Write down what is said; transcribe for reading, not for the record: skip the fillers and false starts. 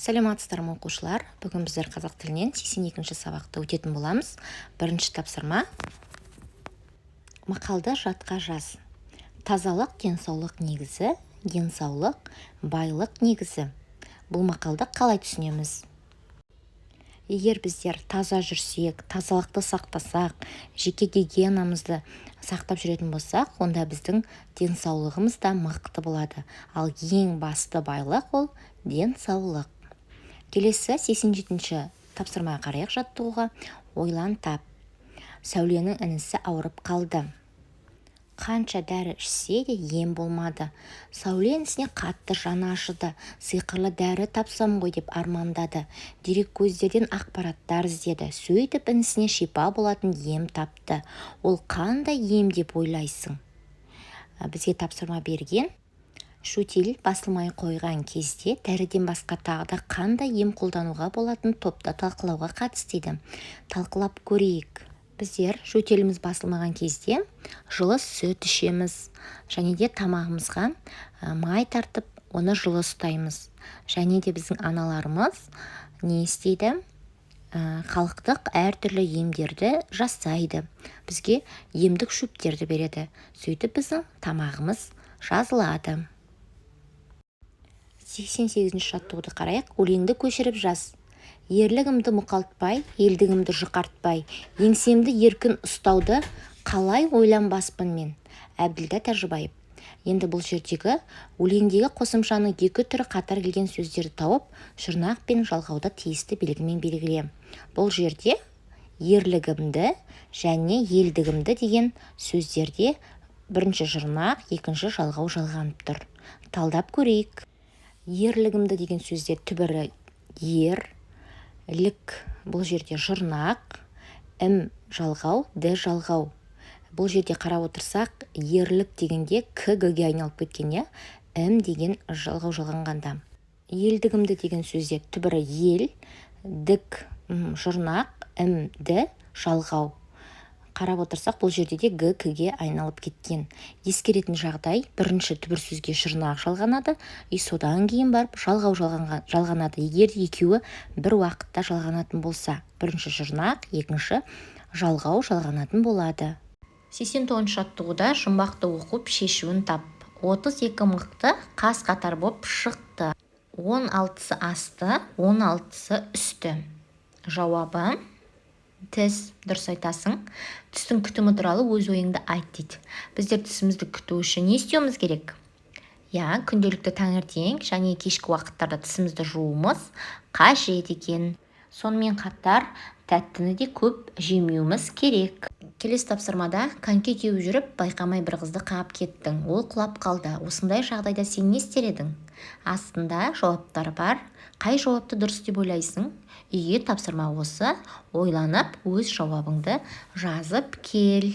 Сәлеметсіздер ме оқушылар? Бүгін біздер қазақ тілінен 82-ші сабақты өтетін боламыз. Бірінші тапсырма. Мақалды жадқа жаз. Тазалық денсаулық негізі, денсаулық байлық негізі. Бұл мақалды қалай түсінеміз? Егер біздер таза жүрсек, тазалықты сақтасақ, жеке гигиенамызды сақтап жүретін болсақ, онда біздің денсаулығымыз да мықты болады. Ал ең басты байлық ол денсаулық. Келесі 87-ші тапсырмаға қарайық жаттығуға. Ойлан тап. Сәуленің інісі ауырып қалды. Қанша дәрі ішсе де ем болмады. Сәуле інісіне қатты жаны ашыды. Сиқырлы дәрі тапсам ғой деп армандады. Дереккөздерден ақпараттар іздеді. Сөйтіп інісіне шипа болатын ем тапты. Ол қандай ем деп ойлайсың? Бізге тапсырма берген. Шутил басылмай қойған кезде дәріден басқа тағы да қандай ем қолдануға болатын топта талқылауға қатысты. Талқылап көрейік. Біздер шутеліміз басылмаған кезде жылы сүт ішеміз, және де тамағымызға май тартып, оны жылы ұстаймыз. Және де біздің аналарымыз не істейді? Халықтық әртүрлі емдерді жасайды. Бізге емдік шөптерді береді. Сөйтіп біздің тамағымыз жазылады. 88-ші жаттығуды қарайық. Өлеңді көшіріп жаз. Ерлігімді мұқалтпай, елдігімді жұқартпай, еңсемді еркін ұстауды қалай ойланбаспын мен? Әбділда Тәжібаев. Енді бұл жердегі өлеңдегі қосымшаның екі түрі қатар келген сөздерді тауып, жұрнақ пен жалғауды тиісті белгімен белгіле. Бұл жерде ерлігімді және елдігімді деген сөздерде бірінші жұрнақ, екінші жалғау жалғанып тұр. Талдап көрейік. Ерлігімді деген сөзде түбірі ер, лік бұл жерде жұрнақ, жалғау, жалғау. Бұл жерде қарап отырсақ, ерлік дегенде к-ге айналып кеткен, деген жалғау жалғанғанда. Елдігімді деген сөзде түбірі ел, дік жұрнақ, жалғау. Қарап отырсақ, бұл жерде де г-ге айналып кеткен. Ескеретін жағдай, бірінші түбір сөзге жұрнақ жалғанады, содан кейін барып жалғау жалғанады. Егер екеуі бір уақытта жалғанатын болса, бірінші жұрнақ, екінші жалғау жалғанатын болады. 89-ші жаттығуда жұмбақты оқып шешуін тап. 32 мықты қас қатар боп шықты. 16-сы асты, 16-сы үсті. Жауабы тіс. Дұрыс айтасың. Тістің күтімі туралы өз ойыңды айт дейді. Біздер тісімізді күту үшін не істеуіміз керек? Күнделікті таңертең және кешкі уақыттарда тісімізді жууымыз қажет екен. Сонымен қатар тәттіні де көп жемеуіміз керек. Келесі тапсырмада коньки теуіп жүріп, байқамай бір қызды қағып кеттің. Ол құлап қалды. Осындай жағдайда сен не істер едің? Астында жауаптар бар. Қай жауапты дұрыс деп ойлайсың? Үйге тапсырма осы. Ойланып, өз жауабыңды жазып кел.